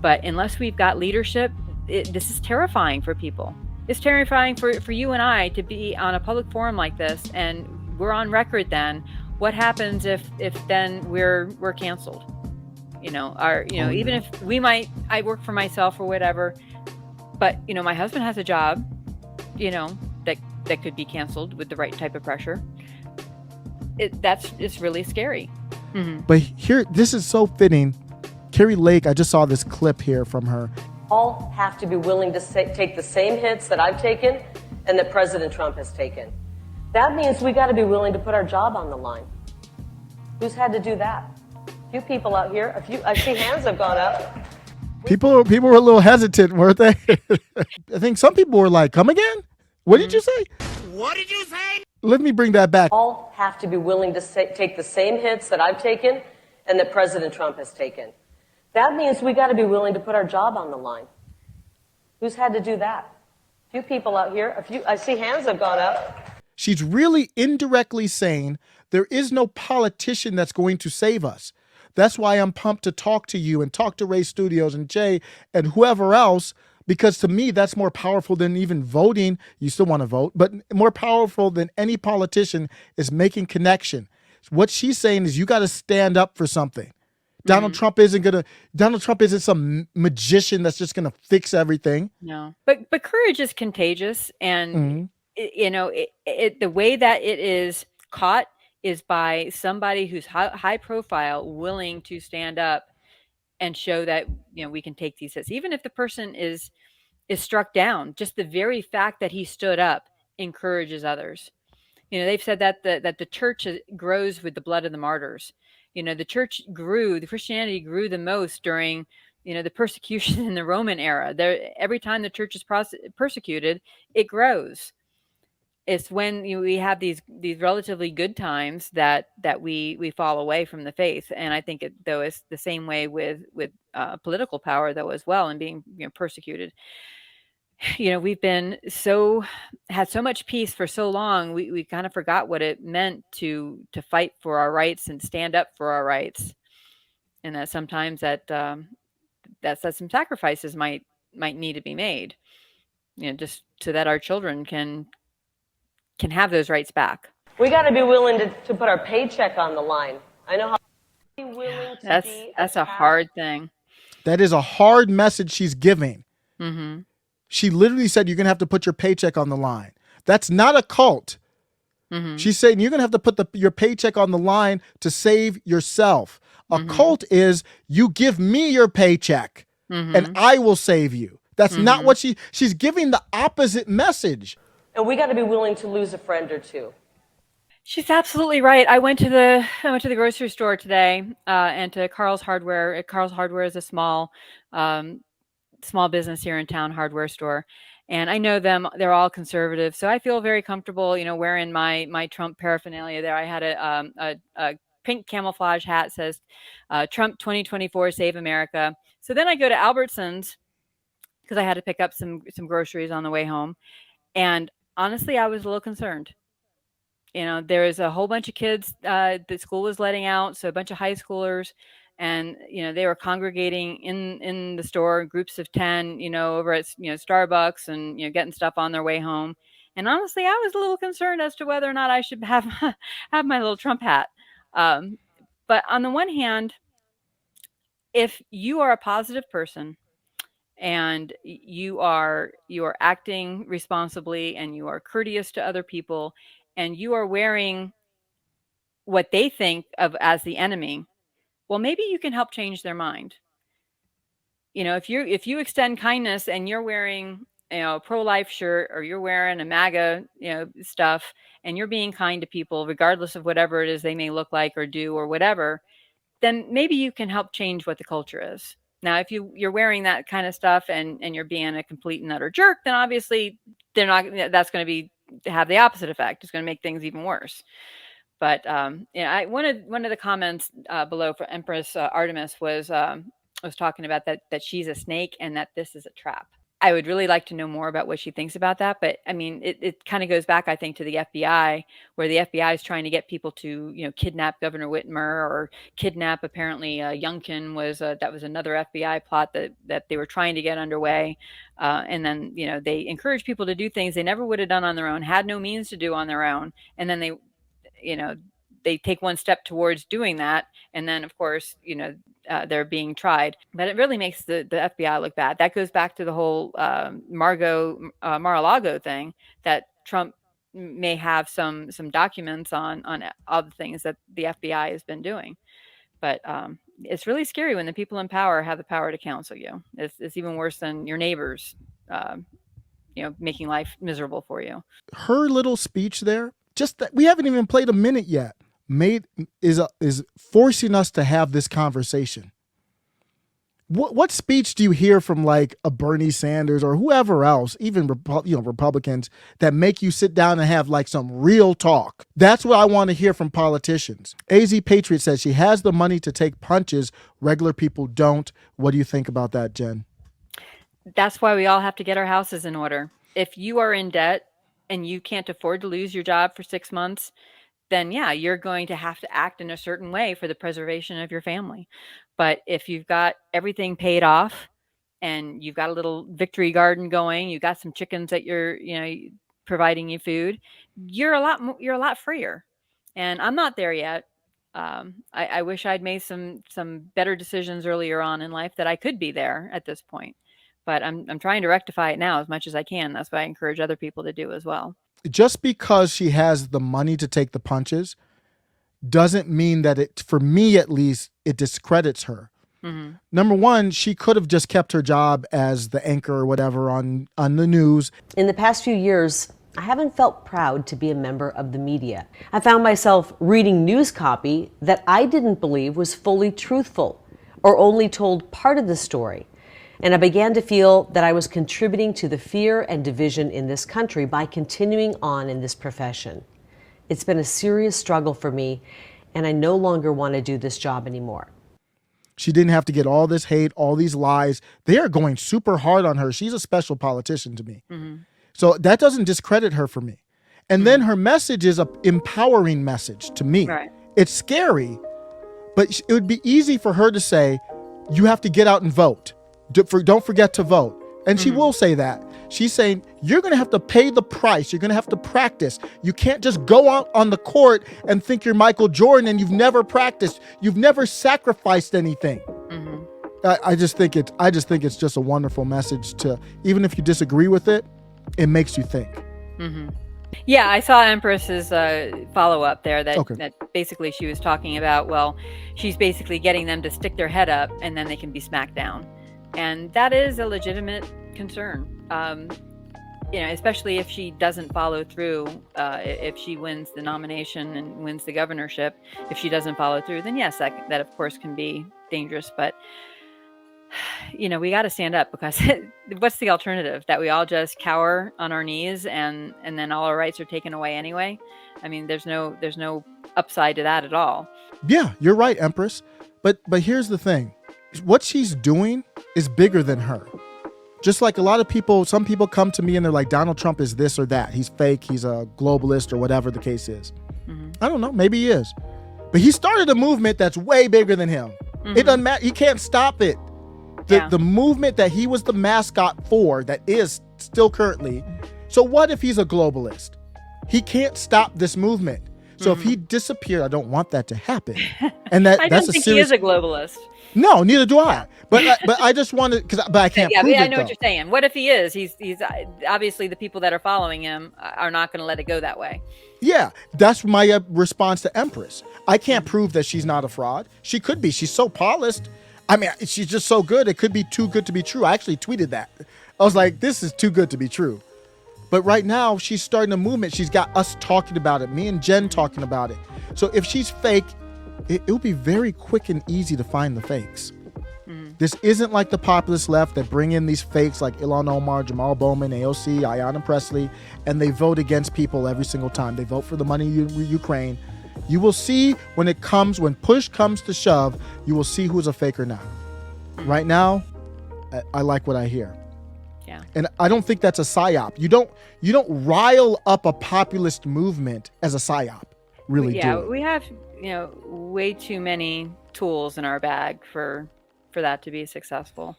But unless we've got leadership, this is terrifying for people. It's terrifying for you and I to be on a public forum like this, and we're on record then. What happens if then we're canceled? Even if I work for myself or whatever, but my husband has a job, that could be canceled with the right type of pressure. It's really scary. Mm-hmm. But here, this is so fitting. Kari Lake, I just saw this clip here from her. All have to be willing to take the same hits that I've taken and that President Trump has taken. That means we got to be willing to put our job on the line. Who's had to do that? A few people out here. I see hands have gone up. People were a little hesitant, weren't they? I think some people were like, "Come again? What did you say? What did you say?" Let me bring that back. All have to be willing to take the same hits that I've taken and that President Trump has taken. That means we got to be willing to put our job on the line. Who's had to do that? A few people out here. I see hands have gone up. She's really indirectly saying there is no politician that's going to save us. That's why I'm pumped to talk to you and talk to Ray Studios and Jay and whoever else, because to me, that's more powerful than even voting. You still want to vote, but more powerful than any politician is making connection. What she's saying is you got to stand up for something. Donald Trump isn't some magician that's just going to fix everything. No, but courage is contagious. And, the way that it is caught is by somebody who's high profile, willing to stand up and show that, we can take these hits. Even if the person is struck down, just the very fact that he stood up encourages others. They've said that the church grows with the blood of the martyrs. The church the Christianity grew the most during, the persecution in the Roman era. Every time the church is persecuted, it grows. It's when we have these relatively good times that we fall away from the faith. And I think though it's the same way with political power though as well, and being persecuted. We've been had so much peace for so long. We kind of forgot what it meant to fight for our rights and stand up for our rights, and that sometimes that some sacrifices might need to be made, just so that our children can have those rights back. We got to be willing to put our paycheck on the line. I know how willing to that's a hard thing. That is a hard message she's giving. Mm-hmm. She literally said you're going to have to put your paycheck on the line. That's not a cult. Mm-hmm. She's saying you're going to have to put your paycheck on the line to save yourself. A cult is you give me your paycheck and I will save you. That's not what she's giving the opposite message. And we got to be willing to lose a friend or two. She's absolutely right. I went to the grocery store today and to Carl's Hardware. Carl's Hardware is a small business here in town, hardware store. And I know them, they're all conservative. So I feel very comfortable, wearing my Trump paraphernalia there. I had a pink camouflage hat, says Trump 2024, Save America. So then I go to Albertsons because I had to pick up some groceries on the way home. And honestly, I was a little concerned. There was a whole bunch of kids that school was letting out. So a bunch of high schoolers. And, they were congregating in the store, groups of 10, over at, Starbucks and, getting stuff on their way home. And honestly, I was a little concerned as to whether or not I should have my little Trump hat. But on the one hand, if you are a positive person and you are acting responsibly and you are courteous to other people and you are wearing what they think of as the enemy, well, maybe you can help change their mind. If you extend kindness and you're wearing, a pro-life shirt or you're wearing a MAGA, stuff, and you're being kind to people, regardless of whatever it is they may look like or do or whatever, then maybe you can help change what the culture is. Now, if you're wearing that kind of stuff and you're being a complete and utter jerk, then obviously that's going to have the opposite effect. It's going to make things even worse. But one of the comments below for Empress Artemis was talking about that she's a snake and that this is a trap. I would really like to know more about what she thinks about that. But I mean, it kind of goes back, I think, to the FBI, where the FBI is trying to get people to, kidnap Governor Whitmer, or kidnap, apparently, Youngkin that was another FBI plot that they were trying to get underway. And then, they encourage people to do things they never would have done on their own, had no means to do on their own. And then you know, they take one step towards doing that, and then of course, they're being tried. But it really makes the FBI look bad. That goes back to the whole Mar-a-Lago thing, that Trump may have some documents on all the things that the FBI has been doing. But it's really scary when the people in power have the power to counsel you. It's even worse than your neighbors, making life miserable for you. Her little speech there, just that we haven't even played a minute yet, is forcing us to have this conversation. What speech do you hear from like a Bernie Sanders or whoever else, even Republicans, that make you sit down and have like some real talk? That's what I want to hear from politicians. AZ Patriot says she has the money to take punches. Regular people don't. What do you think about that, Jen? That's why we all have to get our houses in order. If you are in debt and you can't afford to lose your job for 6 months, then yeah, you're going to have to act in a certain way for the preservation of your family. But if you've got everything paid off and you've got a little victory garden going, you've got some chickens that you're, providing you food, you're a lot freer. And I'm not there yet. I wish I'd made some better decisions earlier on in life that I could be there at this point. But I'm trying to rectify it now as much as I can. That's what I encourage other people to do as well. Just because she has the money to take the punches doesn't mean that for me at least, it discredits her. Mm-hmm. Number one, she could have just kept her job as the anchor or whatever on the news. In the past few years, I haven't felt proud to be a member of the media. I found myself reading news copy that I didn't believe was fully truthful or only told part of the story. And I began to feel that I was contributing to the fear and division in this country by continuing on in this profession. It's been a serious struggle for me, and I no longer want to do this job anymore. She didn't have to get all this hate, all these lies. They are going super hard on her. She's a special politician to me. Mm-hmm. So that doesn't discredit her for me. And then her message is an empowering message to me. Right. It's scary, but it would be easy for her to say, you have to get out and vote. Don't forget to vote. And she will say that. She's saying, you're going to have to pay the price. You're going to have to practice. You can't just go out on the court and think you're Michael Jordan and you've never practiced. You've never sacrificed anything. Mm-hmm. I just think it's just a wonderful message to, even if you disagree with it, it makes you think. Mm-hmm. Yeah, I saw Empress's follow-up there that basically she was talking about, well, she's basically getting them to stick their head up and then they can be smacked down. And that is a legitimate concern, especially if she doesn't follow through. If she wins the nomination and wins the governorship, if she doesn't follow through, then yes, that of course can be dangerous. But we got to stand up, because what's the alternative? That we all just cower on our knees and then all our rights are taken away anyway? I mean, there's no upside to that at all. Yeah, you're right, Empress. But here's the thing. What she's doing is bigger than her. Just like some people come to me and they're like, Donald Trump is this or that. He's fake. He's a globalist or whatever the case is. Mm-hmm. I don't know. Maybe he is. But he started a movement that's way bigger than him. Mm-hmm. It doesn't matter. He can't stop it. The movement that he was the mascot for, that is still currently. So what if he's a globalist? He can't stop this movement. So if he disappeared, I don't want that to happen. And I don't think he is a globalist. No, neither do I. But I just want to, but I can't prove it. I know what you're saying. What if he is? He's obviously, the people that are following him are not going to let it go that way. Yeah, that's my response to Empress. I can't prove that she's not a fraud. She could be. She's so polished. I mean, she's just so good. It could be too good to be true. I actually tweeted that. I was like, this is too good to be true. But right now, she's starting a movement. She's got us talking about it, me and Jen talking about it. So if she's fake, it will be very quick and easy to find the fakes. Mm-hmm. This isn't like the populist left that bring in these fakes like Ilhan Omar, Jamal Bowman, AOC, Ayanna Pressley, and they vote against people every single time. They vote for the money in Ukraine. You will see when push comes to shove, you will see who's a faker now. Mm-hmm. Right now, I like what I hear. Yeah. And I don't think that's a psyop. You don't rile up a populist movement as a psyop. Really Yeah, do it. we have, way too many tools in our bag for that to be successful.